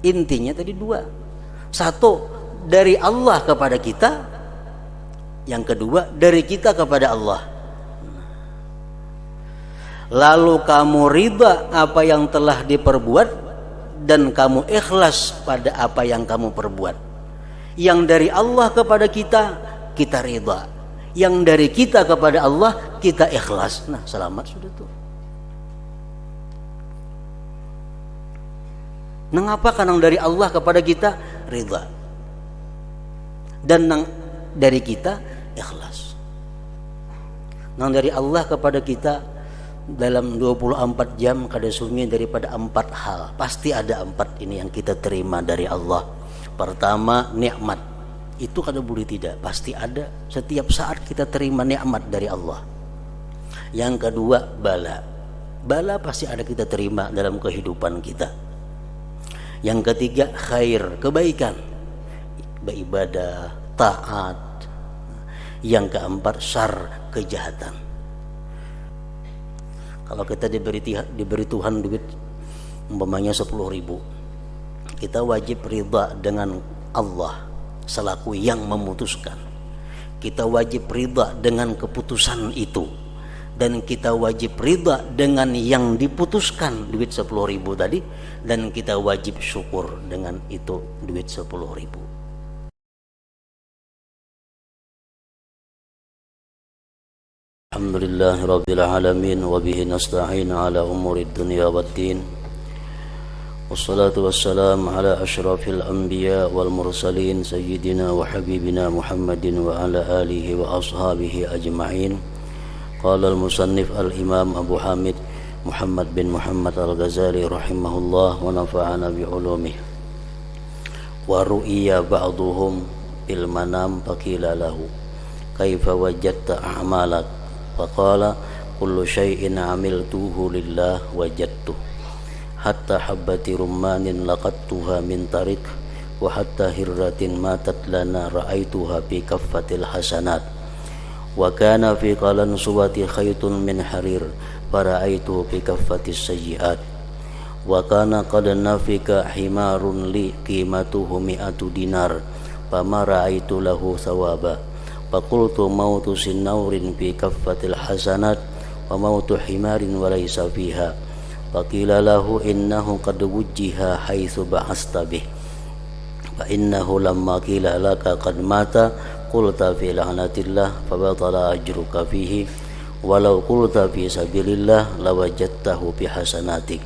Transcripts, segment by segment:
Intinya tadi dua. Satu, dari Allah kepada kita. Yang kedua, dari kita kepada Allah. Lalu kamu ridha apa yang telah diperbuat dan kamu ikhlas pada apa yang kamu perbuat. Yang dari Allah kepada kita, kita ridha. Yang dari kita kepada Allah, kita ikhlas. Nah, selamat sudah tuh. Mengapa? Karena dari Allah kepada kita ridha, dan dari kita ikhlas. Dari Allah kepada kita dalam 24 jam kada sunyi daripada 4 hal. Pasti ada 4 ini yang kita terima dari Allah. Pertama, nikmat. Itu kada boleh tidak, pasti ada. Setiap saat kita terima nikmat dari Allah. Yang kedua, bala. Bala pasti ada kita terima dalam kehidupan kita. Yang ketiga, khair, kebaikan, beribadah, taat. Yang keempat, syar, kejahatan. Kalau kita diberi Tuhan duit umpamanya 10.000, kita wajib ridha dengan Allah selaku yang memutuskan. Kita wajib ridha dengan keputusan itu, dan kita wajib ridha dengan yang diputuskan duit 10.000 tadi, dan kita wajib syukur dengan itu duit 10.000. Alhamdulillahirabbil alamin wa bihi nasta'in ala umurid dunya waddin. Wassalatu wassalamu ala asyrafil anbiya wal mursalin sayyidina wa habibina Muhammadin wa ala alihi wa ashabihi ajma'in. Qala al-musannif al-imam Abu Hamid Muhammad bin Muhammad al-Ghazali rahimahullah wa nafa'ana bi ulumih. Wa ru'iya ba'duhum bil manam faqila lahu kaifa wajadta a'malak faqala kullu syai'in 'amiltuhu lillah wajadtuh hatta habbati rummanin laqattuha min tarik wa hatta hirratin matat lana ra'aituha fi kaffatil hasanat wa kana fi qalan suwati khaytun min harir fara'aitu fi kaffatis sayyi'at wa kana qad nafika himarun li qimatuhu 100 dinar fama ra'aitu lahu thawaba faqultu mautu sinnaurin fi kaffatil hasanat wa mautu himarin wa laysa fiha faqila lahu innahu qad wujjiha haitsu ba'asta bih fa innahu lamma qila laka qad mata qulta fi la'natillah fa batala ajruka fihi walau qulta fi sabilillah lawajadtahu bi hasanatik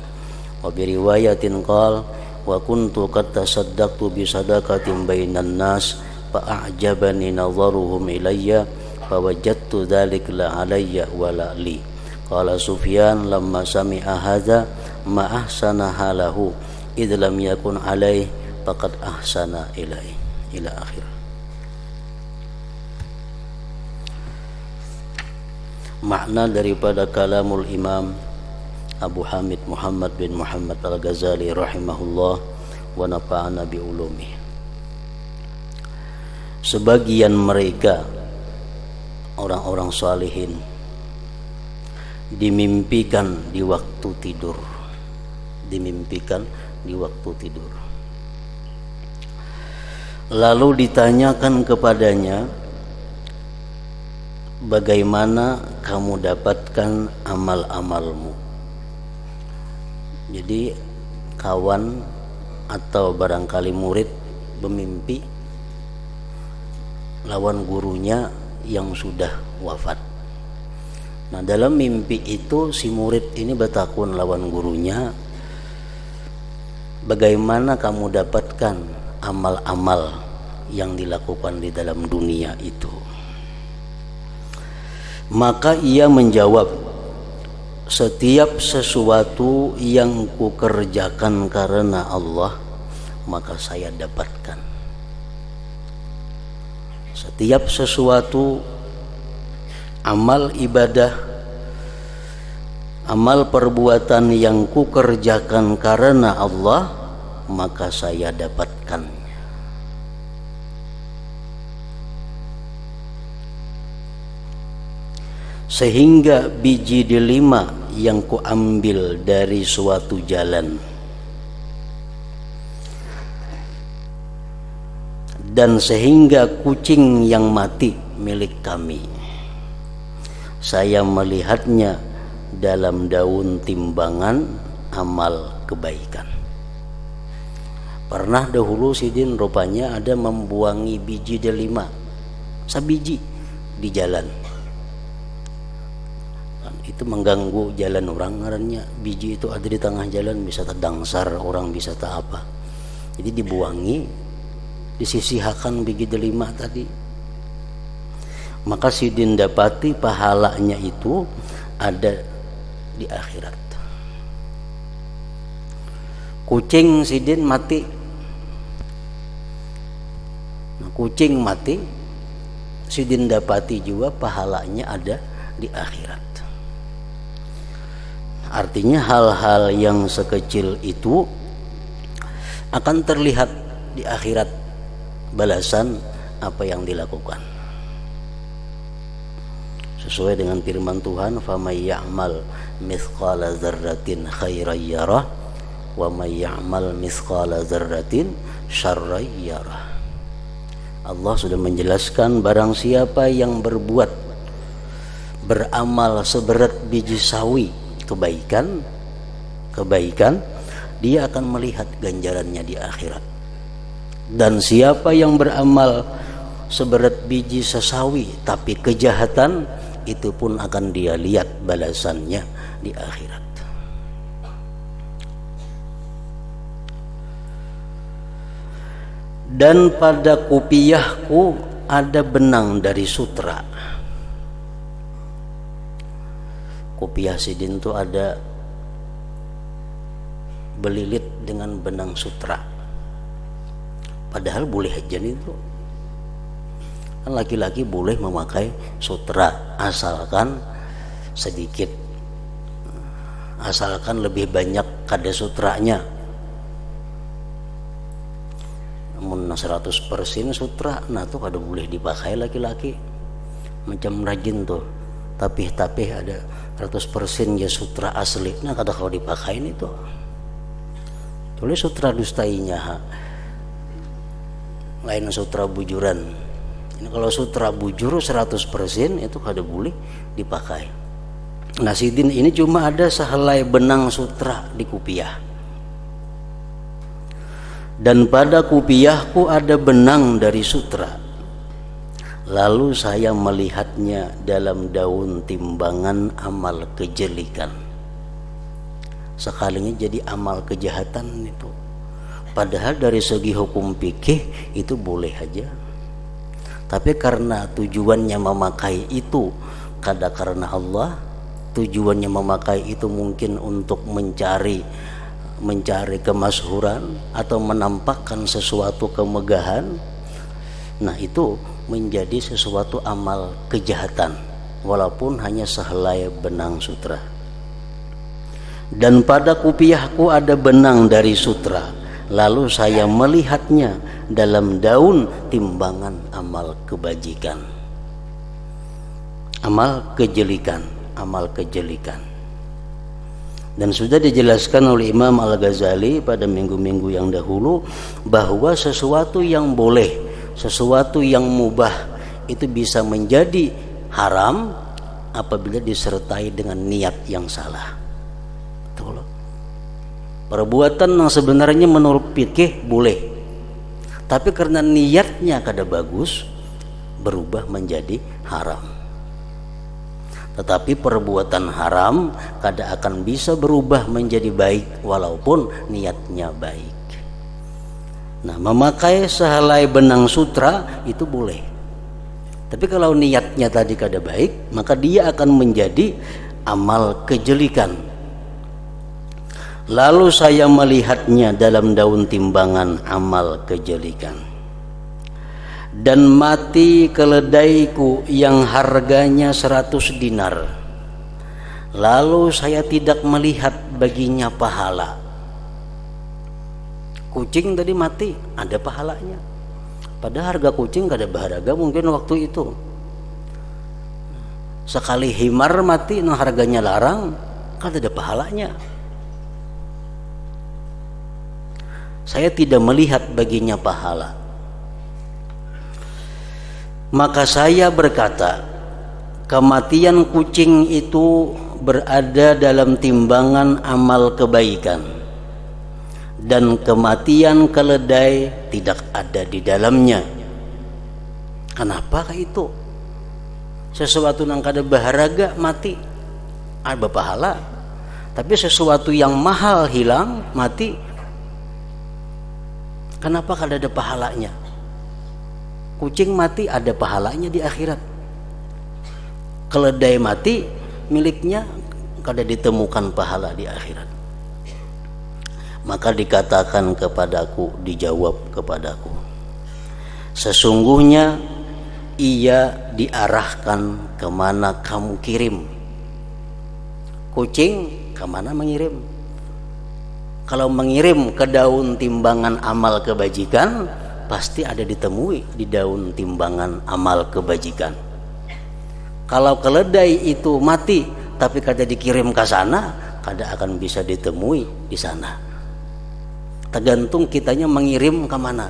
wa bi riwayatin qala wa kuntu qad tasaddaqtu bi sadaqatin bainan nas fa a'jabani nadharuhum ilayya fa wajadtu dzalika la alayya wa la li. Qala Sufyan lamma sami'a hadza ma ahsana halahu idh lam yakun alayhi faqad ahsana ilaihi ila akhir. Makna daripada kalamul Imam Abu Hamid Muhammad bin Muhammad al-Ghazali rahimahullah wa nafa'ana bi ulumih. Sebagian mereka orang-orang salihin dimimpikan di waktu tidur, lalu ditanyakan kepadanya, bagaimana kamu dapatkan amal-amalmu? Jadi kawan atau barangkali murid bermimpi lawan gurunya yang sudah wafat. Nah, dalam mimpi itu si murid ini bertakun lawan gurunya, bagaimana kamu dapatkan amal-amal yang dilakukan di dalam dunia itu? Maka ia menjawab, setiap sesuatu yang kukerjakan karena Allah, maka saya dapatkan. Setiap sesuatu amal ibadah, amal perbuatan yang kukerjakan karena Allah, maka saya dapatkan. Sehingga biji delima yang kuambil dari suatu jalan dan sehingga kucing yang mati milik kami, saya melihatnya dalam daun timbangan amal kebaikan. Pernah dahulu Sidin rupanya ada membuangi biji delima, sabiji di jalan. Itu mengganggu jalan orang, ngarannya biji itu ada di tengah jalan, bisa terdangsar orang, bisa tak apa. Jadi dibuangi, disisihkan biji delima tadi. Maka Sidin dapati pahalanya itu ada di akhirat. Kucing Sidin mati. Kucing mati, Sidin dapati juga pahalanya ada di akhirat. Artinya hal-hal yang sekecil itu akan terlihat di akhirat balasan apa yang dilakukan. Sesuai dengan firman Tuhan, "Faman ya'mal mithqala dzarratin khairan yarah wa may ya'mal mithqala dzarratin syarran yarah." Allah sudah menjelaskan barang siapa yang beramal seberat biji sawi kebaikan, dia akan melihat ganjarannya di akhirat. Dan siapa yang beramal seberat biji sesawi tapi kejahatan, itu pun akan dia lihat balasannya di akhirat. Dan pada kupiyahku ada benang dari sutra. Kupiyah Sidin itu ada belilit dengan benang sutra. Padahal boleh aja itu. Kan laki-laki boleh memakai sutra asalkan sedikit, asalkan lebih banyak kada sutranya. Namun 100% sutra, nah tuh kada boleh dipakai laki-laki. Macam rajin tuh, tapi ada 100% ya sutra asli, nah kada kalau dipakai itu. Tulis sutra dustainya, lain sutra bujuran. Ini kalau sutra bujur 100% itu kada boleh dipakai. Nah Sidin ini cuma ada sehelai benang sutra di kupiyah. Dan pada kupiyahku ada benang dari sutra. Lalu saya melihatnya dalam daun timbangan amal kejelikan. Sekalinya jadi amal kejahatan itu. Padahal dari segi hukum fikih itu boleh aja. Tapi karena tujuannya memakai itu kada karena Allah, tujuannya memakai itu mungkin untuk mencari kemasyhuran atau menampakkan sesuatu kemegahan, nah itu menjadi sesuatu amal kejahatan walaupun hanya sehelai benang sutra. Dan pada kupiyahku ada benang dari sutra, lalu saya melihatnya dalam daun timbangan amal kebajikan, amal kejelikan. Dan sudah dijelaskan oleh Imam Al-Ghazali pada minggu-minggu yang dahulu bahwa sesuatu yang boleh, sesuatu yang mubah itu bisa menjadi haram apabila disertai dengan niat yang salah. Betul. Perbuatan yang sebenarnya menurut fikih boleh, tapi karena niatnya kada bagus berubah menjadi haram. Tetapi perbuatan haram kada akan bisa berubah menjadi baik walaupun niatnya baik. Nah, memakai sehelai benang sutra itu boleh. Tapi kalau niatnya tadi kada baik, maka dia akan menjadi amal kejelikan. Lalu saya melihatnya dalam daun timbangan amal kejelikan. Dan mati keledaiku yang harganya 100 dinar. Lalu saya tidak melihat baginya pahala. Kucing tadi mati, ada pahalanya. Padahal harga kucing gak ada berharga mungkin waktu itu. Sekali himar mati, nah harganya larang, kan ada pahalanya. Saya tidak melihat baginya pahala. Maka saya berkata, kematian kucing itu berada dalam timbangan amal kebaikan, dan kematian keledai tidak ada di dalamnya. Kenapa itu? Sesuatu yang kada baharaga mati ada pahala, tapi sesuatu yang mahal hilang mati, kenapa kada ada pahalanya? Kucing mati ada pahalanya di akhirat, keledai mati miliknya kada ditemukan pahala di akhirat. Maka dikatakan kepadaku, dijawab kepadaku, sesungguhnya ia diarahkan kemana kamu kirim. Kucing kemana mengirim? Kalau mengirim ke daun timbangan amal kebajikan, pasti ada ditemui di daun timbangan amal kebajikan. Kalau keledai itu mati tapi kada dikirim ke sana, kada akan bisa ditemui di sana. Tergantung kitanya mengirim ke mana.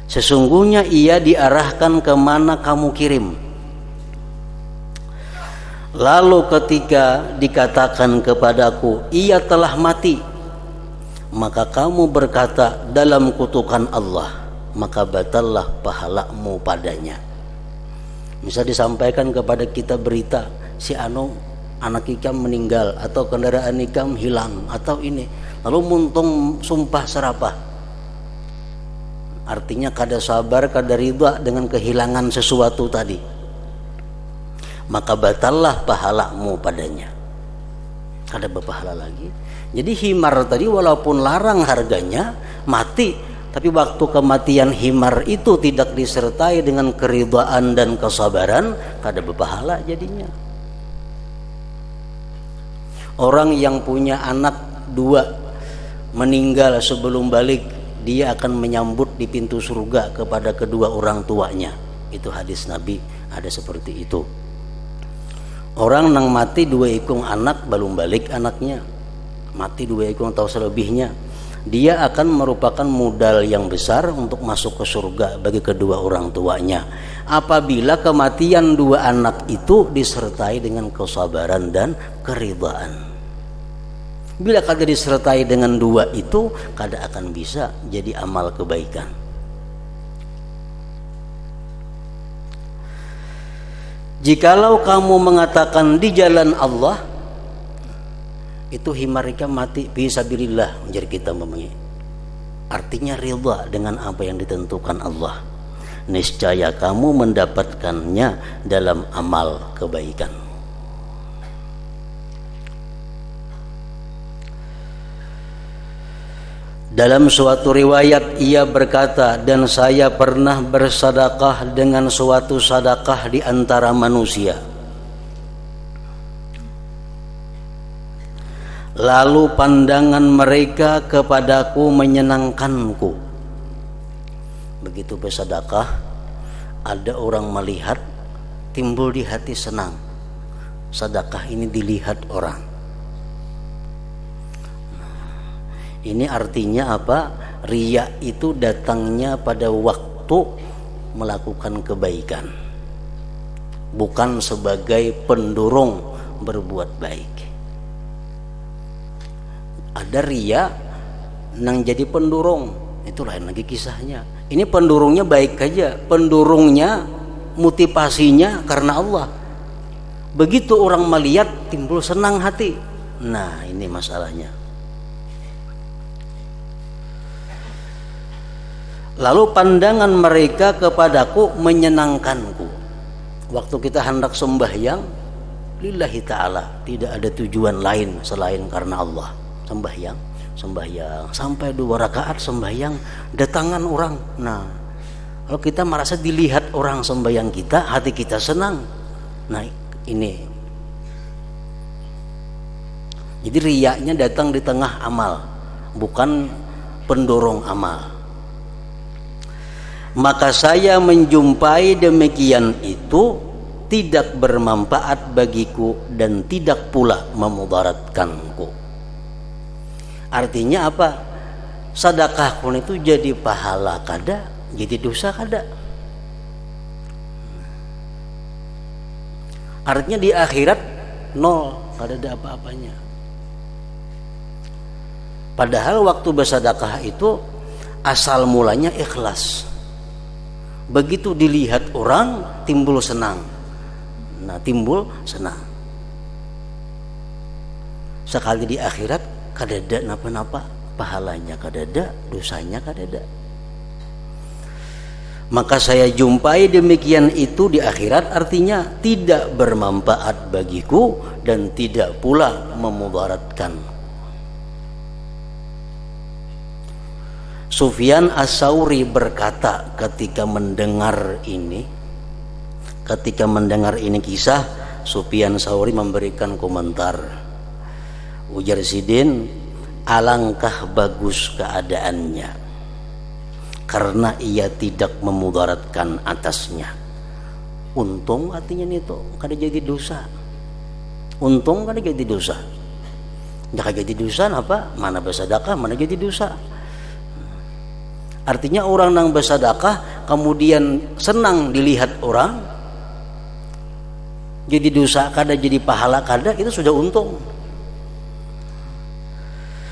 Sesungguhnya ia diarahkan kemana kamu kirim. Lalu ketika dikatakan kepadaku, ia telah mati, maka kamu berkata dalam kutukan Allah, maka batallah pahalamu padanya. Bisa disampaikan kepada kita berita, si anak ikam meninggal, atau kendaraan ikam hilang, atau ini, lalu muntung sumpah serapah. Artinya kada sabar, kada ridha dengan kehilangan sesuatu tadi, maka batallah pahalamu padanya, kada berpahala lagi. Jadi himar tadi walaupun larang harganya, mati, tapi waktu kematian himar itu tidak disertai dengan keridhaan dan kesabaran, kada berpahala jadinya. Orang yang punya anak 2 meninggal sebelum balik, dia akan menyambut di pintu surga kepada kedua orang tuanya. Itu hadis Nabi, ada seperti itu. Orang nang mati 2 ikung anak belum balik anaknya, mati 2 ikung atau selebihnya, dia akan merupakan modal yang besar untuk masuk ke surga bagi kedua orang tuanya, apabila kematian 2 anak itu disertai dengan kesabaran dan keridhaan. Bila kada disertai dengan 2 itu, kada akan bisa jadi amal kebaikan. Jikalau kamu mengatakan di jalan Allah, itu himarika mati fisabilillah, menjadi kita memengi. Artinya ridha dengan apa yang ditentukan Allah, niscaya kamu mendapatkannya dalam amal kebaikan. Dalam suatu riwayat ia berkata, dan saya pernah bersedekah dengan suatu sedekah di antara manusia, lalu pandangan mereka kepadaku menyenangkanku. Begitu bersedekah, ada orang melihat, timbul di hati senang, sedekah ini dilihat orang. Ini artinya apa? Riya itu datangnya pada waktu melakukan kebaikan, bukan sebagai pendorong berbuat baik. Ada riya nang jadi pendorong, itu lain lagi kisahnya. Ini pendorongnya baik aja, pendorongnya motivasinya karena Allah. Begitu orang melihat timbul senang hati. Nah, ini masalahnya. Lalu pandangan mereka kepadaku menyenangkanku. Waktu kita hendak sembahyang lillahi ta'ala, tidak ada tujuan lain selain karena Allah. Sembahyang sampai 2 rakaat sembahyang, datangan orang. Nah, kalau kita merasa dilihat orang sembahyang kita, hati kita senang. Nah, ini. Jadi riyanya datang di tengah amal, bukan pendorong amal. Maka saya menjumpai demikian itu tidak bermanfaat bagiku dan tidak pula memudaratkanku. Artinya apa? Sedekah pun itu jadi pahala kada, jadi dosa kada. Artinya di akhirat nol, kada ada apa-apanya. Padahal waktu bersedekah itu asal mulanya ikhlas. Begitu dilihat orang timbul senang. Nah, timbul senang. Sekali di akhirat kadada napa-napa, pahalanya kadada, dosanya kadada. Maka saya jumpai demikian itu di akhirat, artinya tidak bermanfaat bagiku dan tidak pula memudaratkan. Sufyan Ats-Tsauri berkata ketika mendengar ini kisah, Sufyan Ats-Tsauri memberikan komentar. Ujar Sidin, alangkah bagus keadaannya karena ia tidak memudaratkan atasnya. Untung artinya itu kada jadi dosa. Untung kada jadi dosa. Jangan jadi dosa apa? Mana bersedekah, mana jadi dosa. Artinya orang yang bersedekah kemudian senang dilihat orang, jadi dosa kada, jadi pahala kada, itu sudah untung.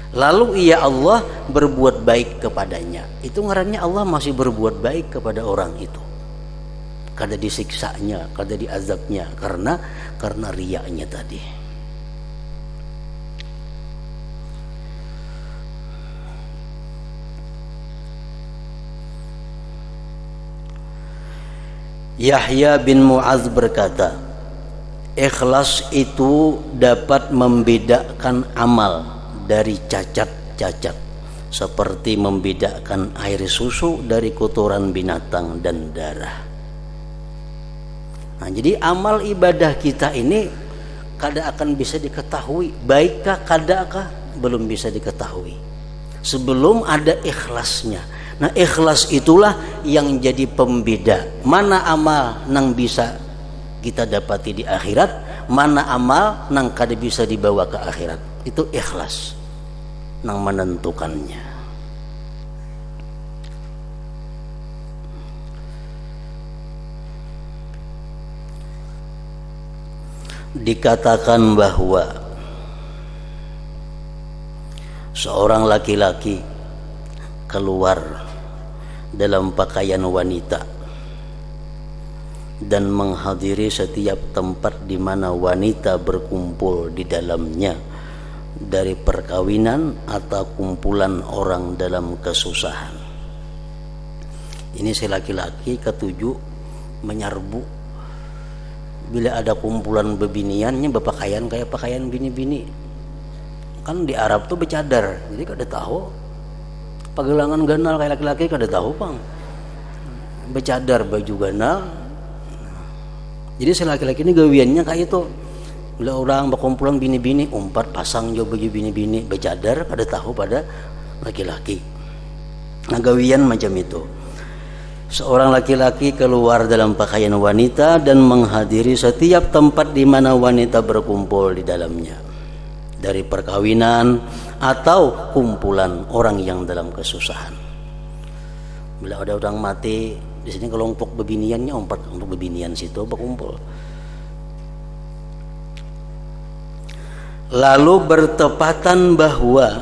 Lalu ia Allah berbuat baik kepadanya. Itu ngarannya Allah masih berbuat baik kepada orang itu. Kada disiksanya, kada diazabnya karena riyaknya tadi. Yahya bin Mu'adz berkata, ikhlas itu dapat membedakan amal dari cacat-cacat, seperti membedakan air susu dari kotoran binatang dan darah. Nah, jadi amal ibadah kita ini kada akan bisa diketahui baikkah kadakah, belum bisa diketahui sebelum ada ikhlasnya. Nah, ikhlas itulah yang jadi pembeda mana amal nang bisa kita dapati di akhirat, mana amal nang kada bisa dibawa ke akhirat. Itu ikhlas nang menentukannya. Dikatakan bahwa seorang laki-laki keluar dalam pakaian wanita dan menghadiri setiap tempat di mana wanita berkumpul di dalamnya, dari perkawinan atau kumpulan orang dalam kesusahan. Ini si laki-laki ketujuh menyerbu bila ada kumpulan bebiniannya berpakaian kayak pakaian bini-bini. Kan di Arab tuh bercadar, jadi kada tahu pagelangan ganal kayak laki-laki kada tahu pang. Bercadar baju ganal. Jadi si laki-laki ini gawiannya kayak itu. Bila orang berkumpulan bini-bini, umpat pasang jo baju bini-bini bercadar, kada tahu pada laki-laki. Nah, gawian macam itu. Seorang laki-laki keluar dalam pakaian wanita dan menghadiri setiap tempat di mana wanita berkumpul di dalamnya, dari perkawinan atau kumpulan orang yang dalam kesusahan. Bila ada orang mati di sini, kelompok bebiniannya umpat untuk bebinian situ berkumpul. Lalu bertepatan bahwa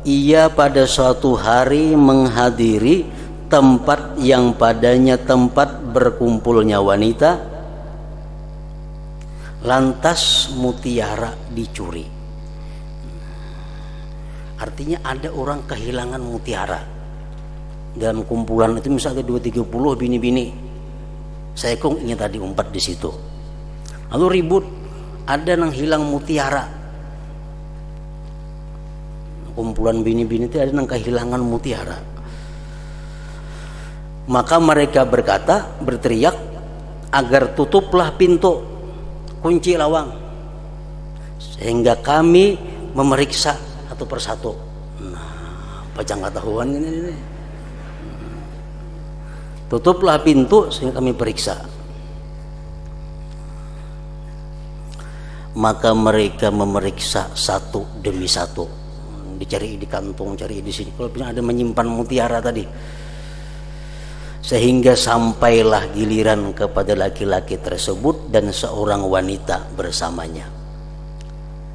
ia pada suatu hari menghadiri tempat yang padanya tempat berkumpulnya wanita, lantas mutiara dicuri. Artinya ada orang kehilangan mutiara dalam kumpulan itu, misalnya 2-30 bini-bini. Saya kong ingin tadi umpat di situ. Lalu ribut, ada yang hilang mutiara. Kumpulan bini-bini itu ada yang kehilangan mutiara. Maka mereka berteriak agar tutuplah pintu, kunci lawang, sehingga kami memeriksa satu persatu. Nah, pajang ketahuan ini. Tutuplah pintu sehingga kami periksa. Maka mereka memeriksa satu demi satu. Dicari di kantong, cari di sini. Kalau ada menyimpan mutiara tadi, sehingga sampailah giliran kepada laki-laki tersebut dan seorang wanita bersamanya.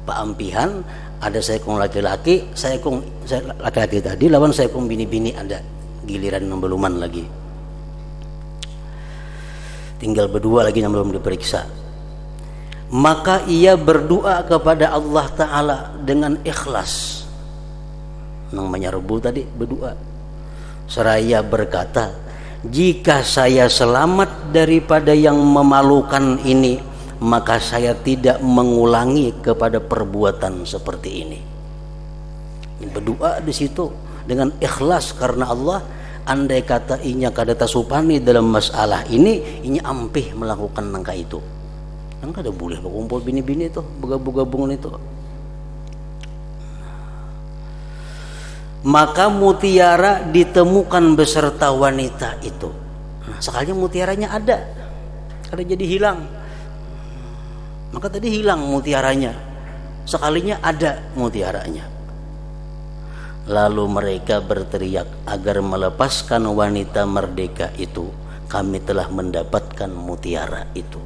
Pak Ampihan ada seekong laki-laki, seekong laki-laki tadi lawan seekong bini-bini, ada giliran beluman lagi. Tinggal berdua lagi yang belum diperiksa. Maka ia berdoa kepada Allah Ta'ala dengan ikhlas. Nang menyerbu tadi berdoa. Seraya berkata, jika saya selamat daripada yang memalukan ini, maka saya tidak mengulangi kepada perbuatan seperti ini. Berdoa di situ dengan ikhlas karena Allah. Andai kata inya kada tasupani dalam masalah ini, inya ampih melakukan nangka itu. Kan kada boleh berkumpul bini-bini itu, bergabung-gabungan itu. Maka mutiara ditemukan beserta wanita itu. Nah, sekalinya mutiaranya ada, kada jadi hilang. Maka tadi hilang mutiaranya, sekalinya ada mutiaranya. Lalu mereka berteriak agar melepaskan wanita merdeka itu. Kami telah mendapatkan mutiara itu.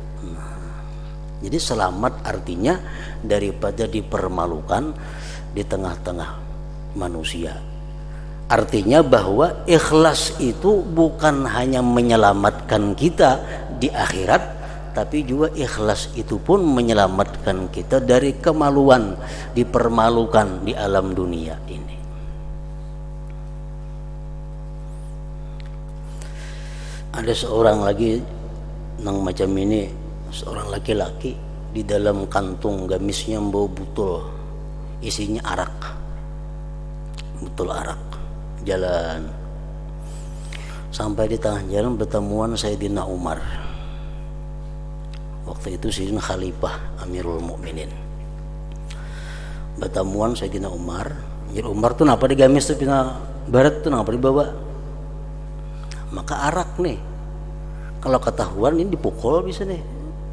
Jadi selamat artinya daripada dipermalukan di tengah-tengah manusia. Artinya bahwa ikhlas itu bukan hanya menyelamatkan kita di akhirat, tapi juga ikhlas itu pun menyelamatkan kita dari kemaluan, dipermalukan di alam dunia ini. Ada seorang lagi nang macam ini, seorang laki-laki di dalam kantung gamisnya bau butul, isinya arak, butul arak. Jalan sampai di tengah jalan bertemuan Sayyidina Umar. Waktu itu Sayyidina Khalifah Amirul Mukminin. Bertemuan Sayyidina Umar. Jadi Umar tuh napa di gamis tuh pina barat tuh napa dibawa? Maka arak nih, kalau ketahuan ini dipukul bisa nih,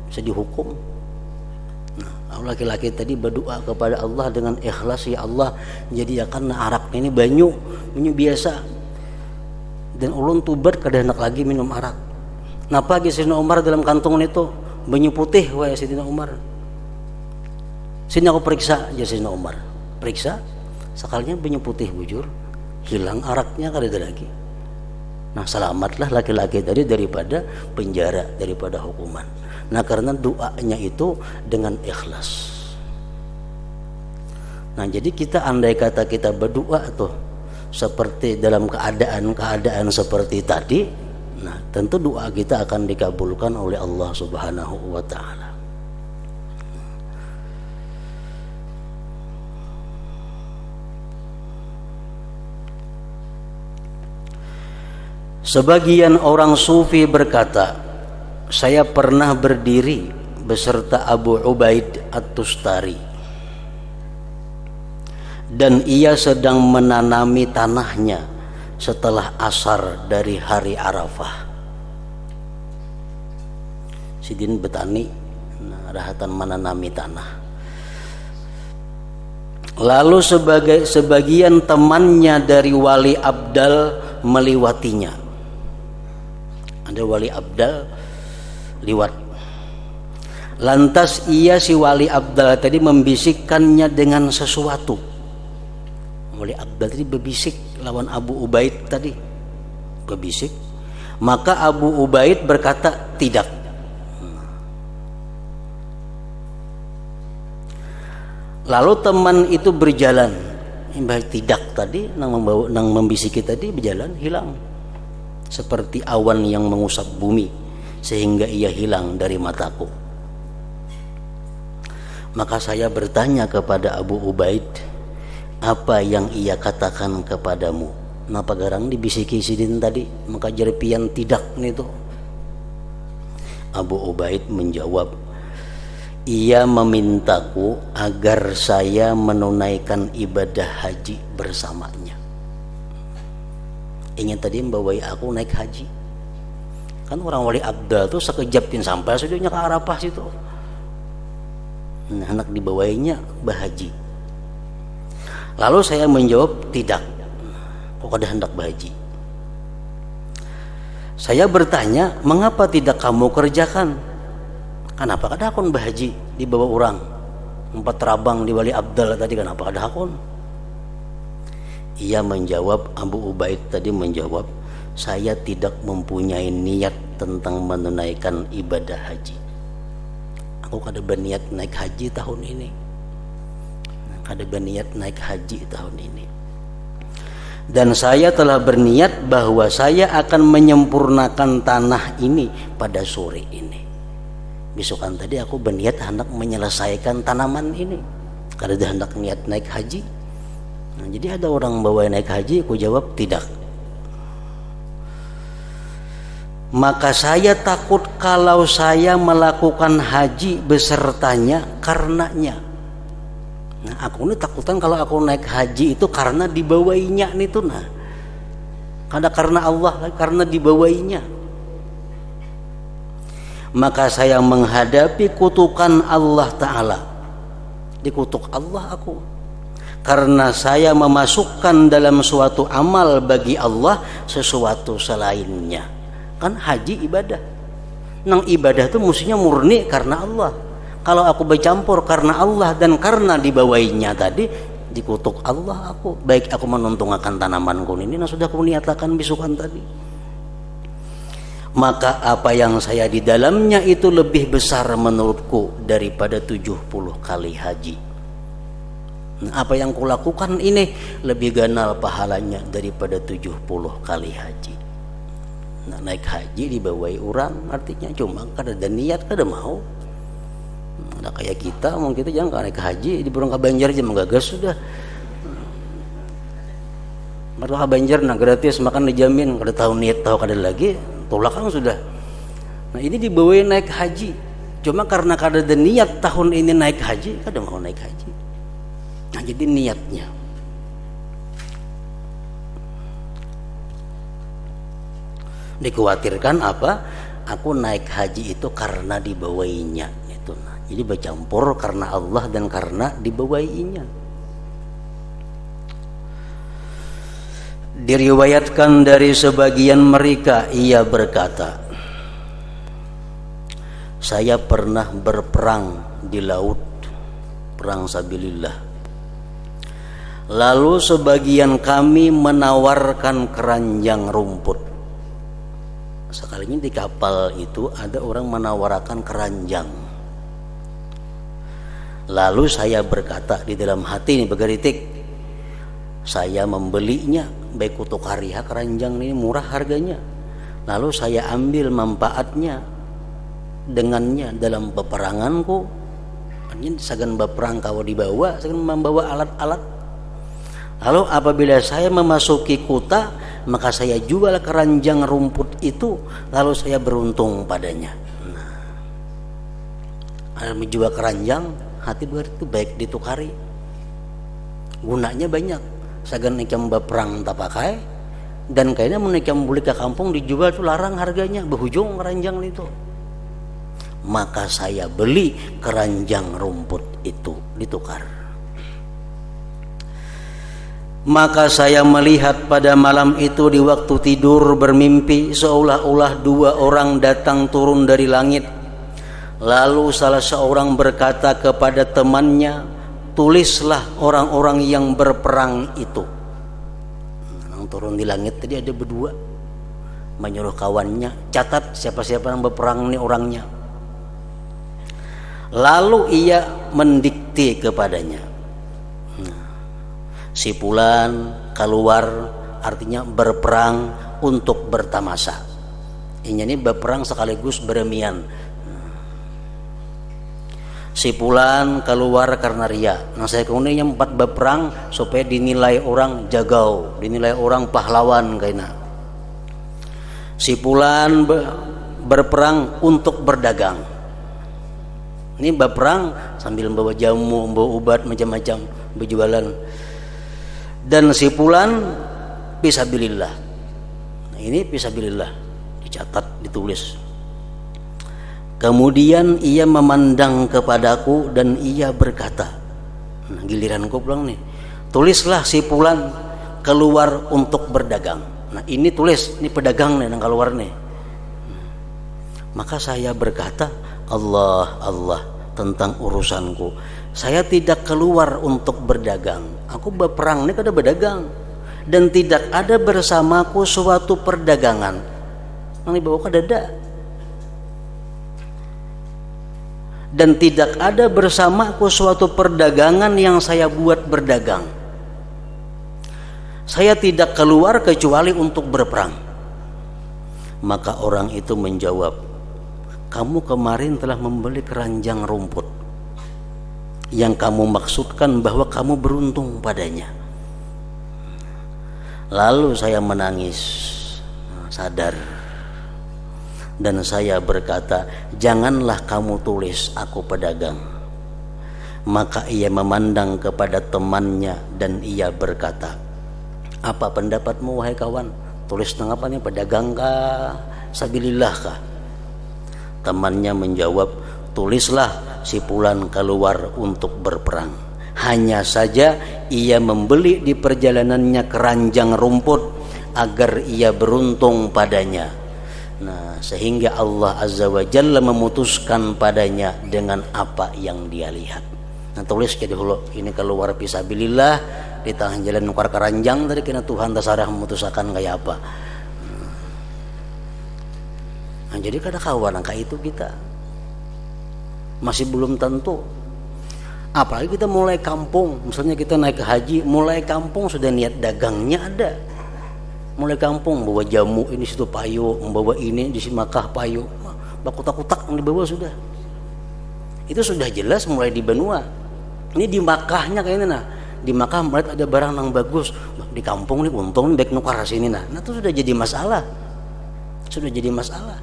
bisa dihukum. Nah, laki-laki tadi berdoa kepada Allah dengan ikhlas, ya Allah, jadikan arak ini banyu biasa, dan ulun tubat kada hendak lagi minum arak. Napa Sayyidina Umar dalam kantung itu banyu putih, wahai Sayyidina Umar. Sini aku periksa aja Sayyidina Umar. Periksa, sekalinya banyu putih bujur, hilang araknya kada ada lagi. Nah, selamatlah laki-laki tadi daripada penjara, daripada hukuman. Nah, karena doanya itu dengan ikhlas. Nah, jadi kita andai kata kita berdoa tuh seperti dalam keadaan seperti tadi, nah tentu doa kita akan dikabulkan oleh Allah Subhanahu wa taala. Sebagian orang sufi berkata, saya pernah berdiri beserta Abu Ubaid At-Tustari dan ia sedang menanami tanahnya setelah asar dari hari Arafah. Sidin betani, rahatan menanami tanah. Lalu sebagian temannya dari Wali Abdal melewatinya. Ada Wali Abdal liwat. Lantas ia si Wali Abdal tadi membisikkannya dengan sesuatu. Wali Abdal tadi berbisik lawan Abu Ubaid tadi. Berbisik. Maka Abu Ubaid berkata tidak. Lalu teman itu berjalan. Tidak tadi nang membisiki tadi berjalan hilang. Seperti awan yang mengusap bumi sehingga ia hilang dari mataku. Maka saya bertanya kepada Abu Ubaid, apa yang ia katakan kepadamu? Napa garang dibisiki sidin tadi? Maka jerpian tidak itu. Abu Ubaid menjawab, ia memintaku agar saya menunaikan ibadah haji bersamanya. Ingin tadi membawai aku naik haji. Kan orang Wali Abdal tuh sekejap pin sampai sudahnya ke Arafah situ. Nah, anak dibawainya bahaji. Lalu saya menjawab tidak. Kok ada hendak bahaji. Saya bertanya, mengapa tidak kamu kerjakan? Kenapa kada akun bahaji dibawa orang 4 rabang di Wali Abdal tadi, kenapa kada akun? Ia menjawab, Abu Ubaid tadi menjawab, saya tidak mempunyai niat tentang menunaikan ibadah haji. Aku kada berniat naik haji tahun ini. Kada berniat naik haji tahun ini. Dan saya telah berniat bahwa saya akan menyempurnakan tanah ini pada sore ini. Besokan tadi aku berniat hendak menyelesaikan tanaman ini. Kada hendak niat naik haji. Nah, jadi ada orang bawa naik haji, aku jawab tidak. Maka saya takut kalau saya melakukan haji besertanya karenanya. Nah, aku ini takutan kalau aku naik haji itu karena dibawainya nih tuh, nah. Karena Allah, karena dibawainya. Maka saya menghadapi kutukan Allah Ta'ala. Dikutuk Allah aku. Karena saya memasukkan dalam suatu amal bagi Allah sesuatu selainnya. Kan haji ibadah. Nang ibadah itu mestinya murni karena Allah. Kalau aku bercampur karena Allah dan karena dibawainya tadi, dikutuk Allah aku. Baik aku menuntungakan tanamanku ini, nah sudah aku niatakan bisukan tadi. Maka apa yang saya di dalamnya itu lebih besar menurutku daripada 70 kali haji. Nah, apa yang kulakukan ini lebih ganal pahalanya daripada 70 kali haji. Nah, naik haji dibawai orang artinya cuma kada ada niat, kada mau. Ada kayak kita, mau kita jangan naik haji di Burung Kabanjar aja menggagas sudah. Baru Kabanjar nah gratis makan dijamin, kada tahu niat tahu kada lagi, tolak kan sudah. Nah, ini dibawain naik haji. Cuma karena kada ada niat tahun ini naik haji, kada mau naik haji. Nah, jadi niatnya. Dikhawatirkan apa? Aku naik haji itu karena dibawainya itu. Nah, jadi bercampur karena Allah dan karena dibawainya. Diriwayatkan dari sebagian mereka, ia berkata, saya pernah berperang di laut, perang sabilillah. Lalu sebagian kami menawarkan keranjang rumput. Sekalinya di kapal itu ada orang menawarkan keranjang. Lalu saya berkata di dalam hati ini begeritik, saya membelinya, baik kutuk hariha keranjang ini murah harganya. Lalu saya ambil manfaatnya dengannya dalam peperanganku. Artinya sagan berperang kau dibawa, sagan membawa alat-alat. Lalu apabila saya memasuki kota, maka saya jual keranjang rumput itu, lalu saya beruntung padanya. Nah, ada menjual keranjang, hati itu baik ditukari. Gunanya banyak. Sagan ikam berperang tak pakai, dan kayaknya menikam beli ke kampung dijual tuh larang harganya, berhujung keranjang itu. Maka saya beli keranjang rumput itu ditukar. Maka saya melihat pada malam itu di waktu tidur bermimpi seolah-olah 2 orang datang turun dari langit. Lalu salah seorang berkata kepada temannya, tulislah orang-orang yang berperang itu. Yang turun di langit tadi ada berdua, menyuruh kawannya, catat siapa-siapa yang berperang ini orangnya. Lalu ia mendikte kepadanya, si fulan keluar, artinya berperang untuk bertamasa. Ini berperang sekaligus beremian. Si fulan keluar karena ria. Nah, saya kemudian yang 4 berperang supaya dinilai orang jagau, dinilai orang pahlawan kayaknya. Si fulan berperang untuk berdagang. Ini berperang sambil membawa jamu, membawa obat macam-macam, berjualan. Dan si fulan fisabilillah. Nah, ini fisabilillah, dicatat, ditulis. Kemudian ia memandang kepadaku dan ia berkata, nah, giliranku pulang nih, tulislah si fulan keluar untuk berdagang. Nah, ini tulis, ini pedagang nih yang keluar nih. Maka saya berkata, Allah, Allah, tentang urusanku. Saya tidak keluar untuk berdagang. Aku berperang ini kada berdagang. Dan tidak ada bersamaku suatu perdagangan. Yang dibawa ke dada. Dan tidak ada bersamaku suatu perdagangan yang saya buat berdagang. Saya tidak keluar kecuali untuk berperang. Maka orang itu menjawab, kamu kemarin telah membeli keranjang rumput yang kamu maksudkan bahwa kamu beruntung padanya. Lalu saya menangis, sadar, dan saya berkata, janganlah kamu tulis aku pedagang. Maka ia memandang kepada temannya dan ia berkata, apa pendapatmu wahai kawan? Tulis nang apa nih, pedagang kah, sabilillah kah? Temannya menjawab, tulislah si Fulan keluar untuk berperang. Hanya saja ia membeli di perjalanannya keranjang rumput agar ia beruntung padanya. Nah, sehingga Allah Azza wa Jalla memutuskan padanya dengan apa yang dia lihat. Nah, tulis jadi hulu ini keluar fisabilillah di tengah jalan nukar keranjang tadi kena Tuhan tasarah memutuskan kayak apa. Nah, jadi kada kawan kayak itu kita masih belum tentu. Apalagi kita mulai kampung, misalnya kita naik ke haji, mulai kampung sudah niat dagangnya ada. Mulai kampung bawa jamu ini situ payu, membawa ini di sini Makkah payu, bakutak-kutak yang dibawa sudah. Itu sudah jelas mulai di benua. Ini di Makkahnya kayaknya nah. Di Makkah melihat ada barang yang bagus, di kampung nih untung baik nukar sini nah. Nah itu sudah jadi masalah. Sudah jadi masalah.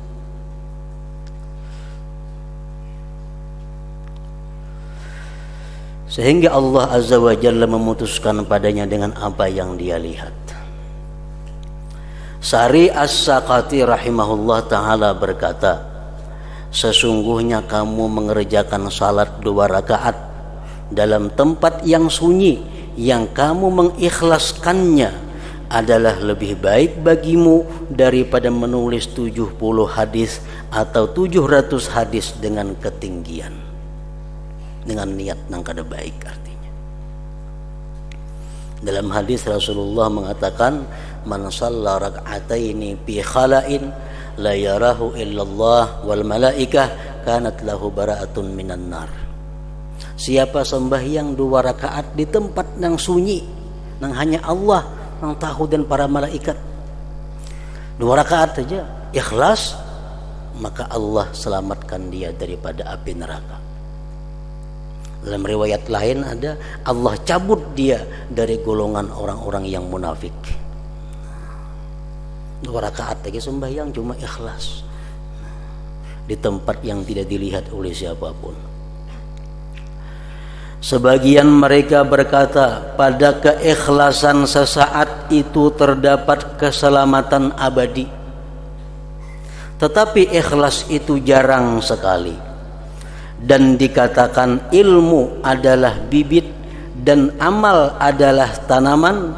Sehingga Allah Azza wa Jalla memutuskan padanya dengan apa yang dia lihat. Sari As-Saqati rahimahullah ta'ala berkata, sesungguhnya kamu mengerjakan salat 2 rakaat dalam tempat yang sunyi yang kamu mengikhlaskannya adalah lebih baik bagimu daripada menulis 70 hadis atau 700 hadis dengan ketinggian, dengan niat yang kada baik artinya. Dalam hadis Rasulullah mengatakan, man shalla rak'ataini fi khala'in la yarahu illallah wal malaikah kanat lahu bara'atun minan nar. Siapa sembahyang 2 rakaat di tempat yang sunyi, yang hanya Allah yang tahu dan para malaikat, 2 rakaat saja ikhlas, maka Allah selamatkan dia daripada api neraka. Dalam riwayat lain ada, Allah cabut dia dari golongan orang-orang yang munafik. 2 rakaat lagi sembahyang cuma ikhlas di tempat yang tidak dilihat oleh siapapun. Sebagian mereka berkata, pada keikhlasan sesaat itu terdapat keselamatan abadi. Tetapi ikhlas itu jarang sekali. Dan dikatakan ilmu adalah bibit dan amal adalah tanaman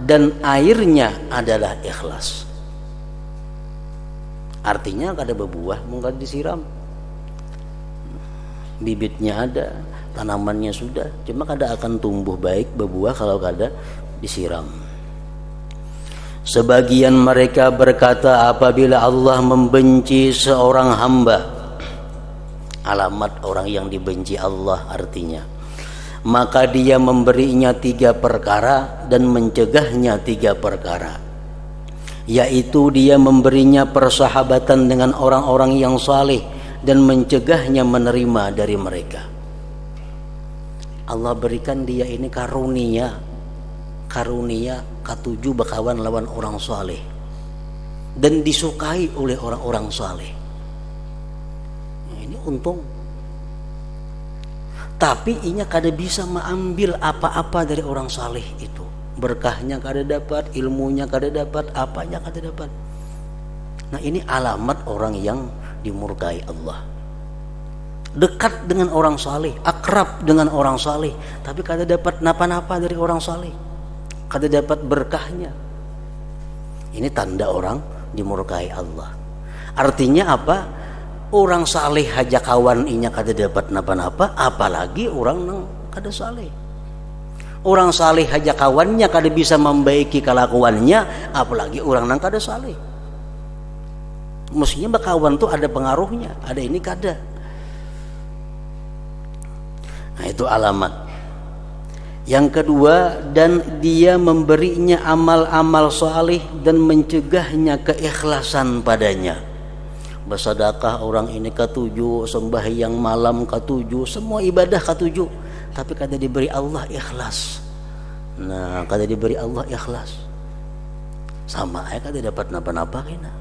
dan airnya adalah ikhlas. Artinya kada berbuah mungkin disiram. Bibitnya ada, tanamannya sudah, cuma kada akan tumbuh baik berbuah kalau kada disiram. Sebagian mereka berkata, apabila Allah membenci seorang hamba, alamat orang yang dibenci Allah artinya, maka dia memberinya 3 perkara dan mencegahnya 3 perkara, yaitu dia memberinya persahabatan dengan orang-orang yang saleh dan mencegahnya menerima dari mereka. Allah berikan dia ini karunia ke-7 bakawan lawan orang saleh dan disukai oleh orang-orang saleh. Ini untung. Tapi inya kada bisa mengambil apa-apa dari orang saleh itu. Berkahnya kada dapat, ilmunya kada dapat, apanya kada dapat. Nah, ini alamat orang yang dimurkai Allah. Dekat dengan orang saleh, akrab dengan orang saleh, tapi kada dapat napa-napa dari orang saleh. Kada dapat berkahnya. Ini tanda orang dimurkai Allah. Artinya apa? orang saleh haja kawan inya kada dapat napa-napa, apalagi orang nang kada saleh. Orang saleh haja kawannya kada bisa membaiki kelakuannya, apalagi orang nang kada saleh. Mestinya berkawan tuh ada pengaruhnya, ada ini kada. Nah itu alamat. Yang kedua, dan dia memberinya amal-amal salih dan mencegahnya keikhlasan padanya. Bersedekah orang ini ketujuh, sembahyang malam ketujuh, semua ibadah ketujuh, tapi kada diberi Allah ikhlas. Nah, kada diberi Allah ikhlas, sama aja kada dapat napa-napa kena.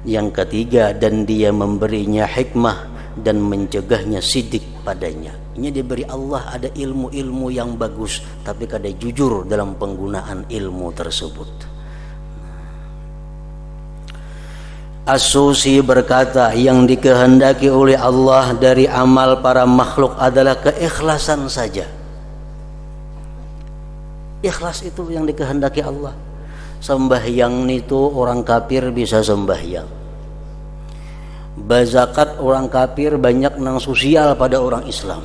Yang ketiga, dan dia memberinya hikmah dan mencegahnya sidik padanya. Ini diberi Allah ada ilmu-ilmu yang bagus, tapi kada jujur dalam penggunaan ilmu tersebut. As-Susi berkata, yang dikehendaki oleh Allah dari amal para makhluk adalah keikhlasan saja. Ikhlas itu yang dikehendaki Allah. Sembahyang itu orang kafir bisa sembahyang. Bazakat orang kafir banyak nang sosial pada orang Islam.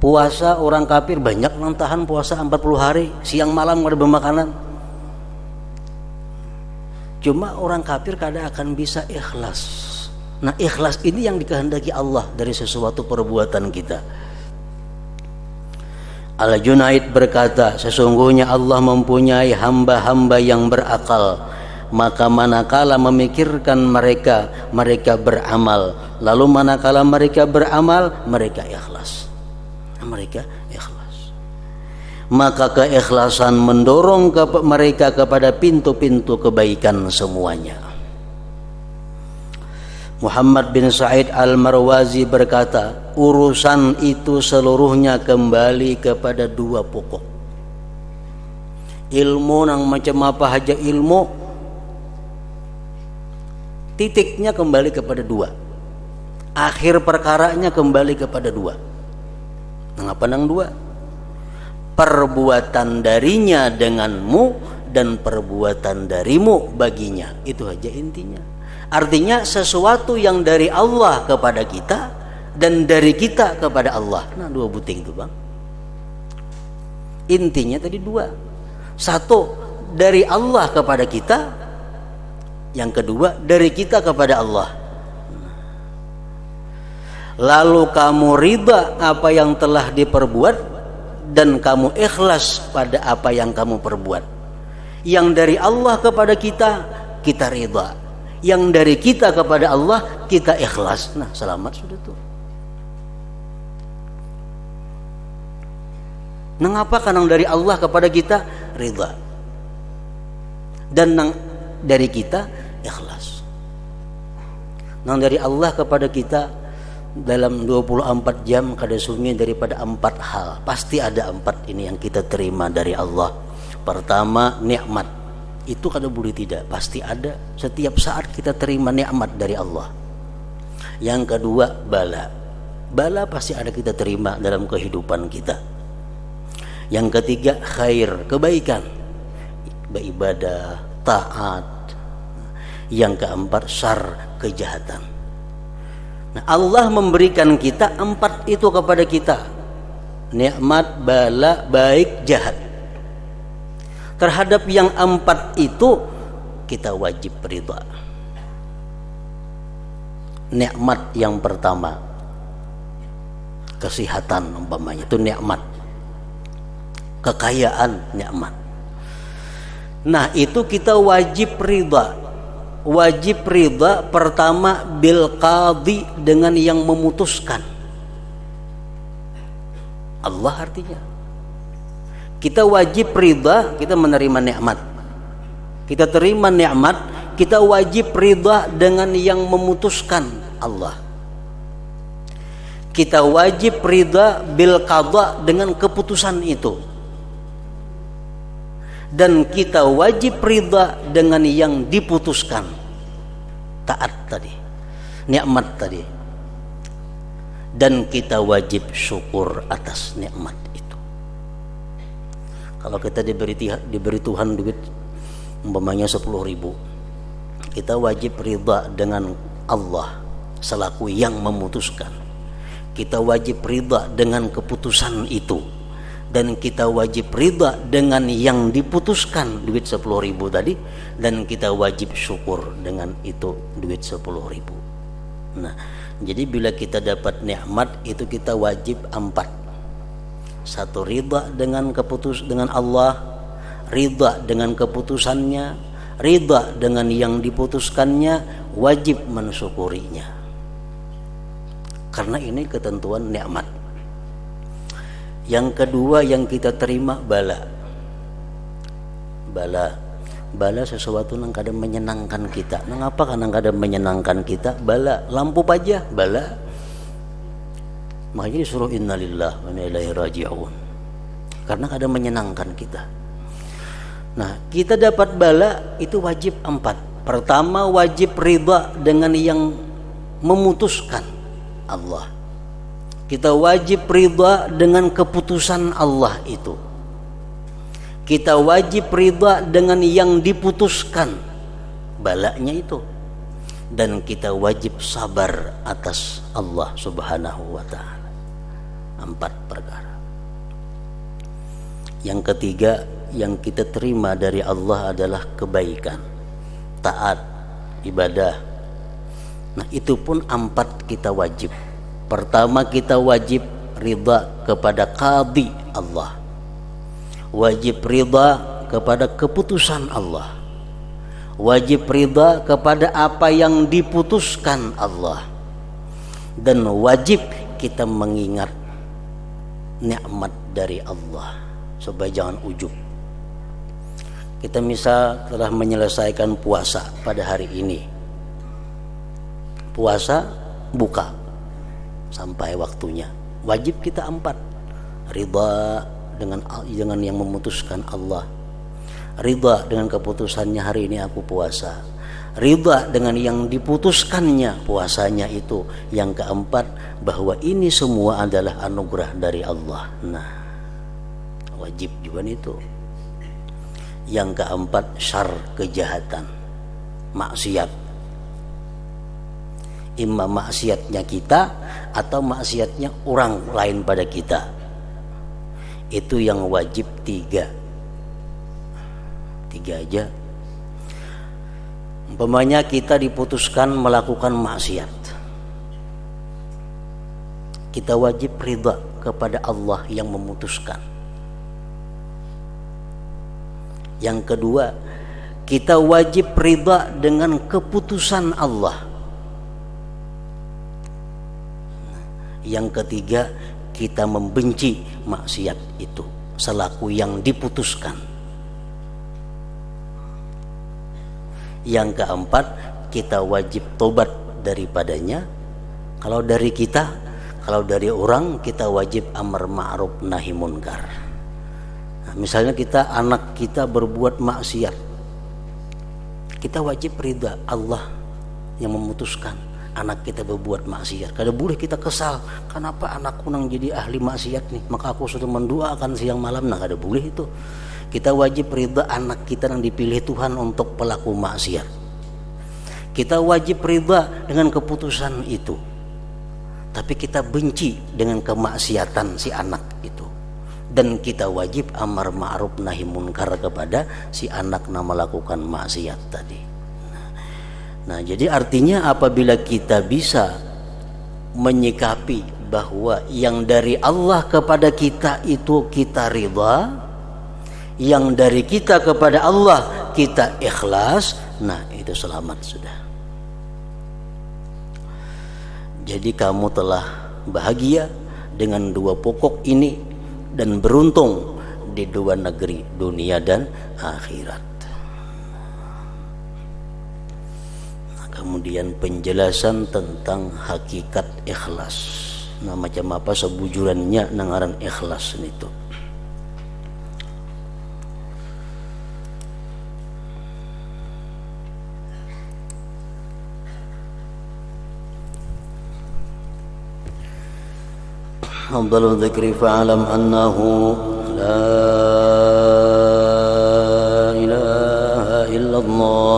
Puasa orang kafir banyak nang tahan puasa 40 hari, siang malam ada bermakanan. Cuma orang kafir kada akan bisa ikhlas. Nah, ikhlas ini yang dikehendaki Allah dari sesuatu perbuatan kita. Al-Junaid berkata, sesungguhnya Allah mempunyai hamba-hamba yang berakal, maka manakala memikirkan mereka, mereka beramal, lalu manakala mereka beramal, mereka ikhlas. Mereka ikhlas. Maka keikhlasan mendorong mereka kepada pintu-pintu kebaikan semuanya. Muhammad bin Sa'id Al-Marwazi berkata, urusan itu seluruhnya kembali kepada dua pokok. Ilmu nang macam apa haja ilmu, titiknya kembali kepada dua. Akhir perkaranya kembali kepada dua. Nang apa nang dua? Perbuatan darinya denganmu dan perbuatan darimu baginya. Itu aja intinya. Artinya sesuatu yang dari Allah kepada kita dan dari kita kepada Allah. Nah, dua buting itu, Bang. Intinya tadi dua. Satu, dari Allah kepada kita. Yang kedua, dari kita kepada Allah. Lalu kamu ridha apa yang telah diperbuat dan kamu ikhlas pada apa yang kamu perbuat. Yang dari Allah kepada kita, kita ridha. Yang dari kita kepada Allah, kita ikhlas. Nah, selamat sudah tuh. Mengapa kanang dari Allah kepada kita ridha, dan nang dari kita ikhlas. Nang dari Allah kepada kita dalam 24 jam kada sunyi daripada 4 hal. Pasti ada 4 ini yang kita terima dari Allah. Pertama, nikmat. Itu kada boleh tidak, pasti ada. Setiap saat kita terima nikmat dari Allah. Yang kedua, bala. Bala pasti ada kita terima dalam kehidupan kita. Yang ketiga, khair, kebaikan, beribadah, taat. Yang keempat, syar, kejahatan. Nah, Allah memberikan kita 4 itu kepada kita. Nikmat, bala, baik, jahat. Terhadap yang 4 itu kita wajib ridha. Nikmat yang pertama, kesehatan umpamanya, itu nikmat. Kekayaan nikmat. Nah, itu kita wajib ridha. Wajib ridha pertama bil qadhi, dengan yang memutuskan. Allah artinya. Kita wajib ridha, kita menerima nikmat. Kita terima nikmat, kita wajib ridha dengan yang memutuskan, Allah. Kita wajib ridha bil qadha, dengan keputusan itu. Dan kita wajib ridha dengan yang diputuskan. Taat tadi, nikmat tadi. Dan kita wajib syukur atas nikmat itu. Kalau kita diberi Tuhan duit umpamanya 10.000, Kita wajib ridha dengan Allah selaku yang memutuskan. Kita wajib ridha dengan keputusan itu. Dan kita wajib ridha dengan yang diputuskan, duit 10.000 tadi. Dan kita wajib syukur dengan itu, duit 10.000. Nah, jadi bila kita dapat nikmat itu kita wajib 4. Satu, ridha dengan dengan Allah, ridha dengan keputusannya, ridha dengan yang diputuskannya, wajib mensyukurinya. Karena ini ketentuan nikmat. Yang kedua yang kita terima bala. Bala sesuatu yang kadang menyenangkan kita. Mengapa kadang-kadang menyenangkan kita? Bala, lampu pajah, bala. Makanya disuruh innalillah wa inna ilaihi raji'un. Karena kadang menyenangkan kita. Nah, kita dapat bala itu wajib 4. Pertama, wajib ridha dengan yang memutuskan Allah. Kita wajib ridha dengan keputusan Allah itu. Kita wajib ridha dengan yang diputuskan balanya itu. Dan kita wajib sabar atas Allah Subhanahu wa ta'ala. 4 perkara. Yang ketiga yang kita terima dari Allah adalah kebaikan, taat, ibadah. Nah, itu pun 4 kita wajib. Pertama, kita wajib ridha kepada qadhi Allah. Wajib ridha kepada keputusan Allah. Wajib ridha kepada apa yang diputuskan Allah. Dan wajib kita mengingat nikmat dari Allah supaya jangan ujub. Kita misal telah menyelesaikan puasa pada hari ini. Puasa buka sampai waktunya. Wajib kita 4. Ridha dengan yang memutuskan Allah. Ridha dengan keputusannya hari ini aku puasa. Ridha dengan yang diputuskannya puasanya itu. Yang keempat, bahwa ini semua adalah anugerah dari Allah. Nah, wajib juga itu. Yang keempat, syar, kejahatan, maksiat. Imma maksiatnya kita atau maksiatnya orang lain pada kita. Itu yang wajib 3 aja. Umpamanya kita diputuskan melakukan maksiat, kita wajib ridha kepada Allah yang memutuskan. Yang kedua, kita wajib ridha dengan keputusan Allah. Yang ketiga, kita membenci maksiat itu selaku yang diputuskan. Yang keempat, kita wajib tobat daripadanya. Kalau dari kita, kalau dari orang, kita wajib amar ma'ruf nahi munkar. Nah, misalnya anak kita berbuat maksiat, kita wajib ridha Allah yang memutuskan anak kita berbuat maksiat. Kada boleh kita kesal, kenapa anakku nang jadi ahli maksiat nih, maka aku sudah mendoakan siang malam. Nah, kada boleh itu. Kita wajib ridha anak kita yang dipilih Tuhan untuk pelaku maksiat. Kita wajib ridha dengan keputusan itu. Tapi kita benci dengan kemaksiatan si anak itu. Dan kita wajib amar ma'ruf nahi munkar kepada si anak yang melakukan maksiat tadi. Nah, jadi artinya apabila kita bisa menyikapi bahwa yang dari Allah kepada kita itu kita ridha, yang dari kita kepada Allah kita ikhlas, nah itu selamat sudah. Jadi kamu telah bahagia dengan 2 pokok ini dan beruntung di 2 negeri, dunia dan akhirat. Nah, kemudian penjelasan tentang hakikat ikhlas. Nah, macam apa sebujurannya nangaran ikhlas itu. أفضل الذكر فاعلم أنه لا إله إلا الله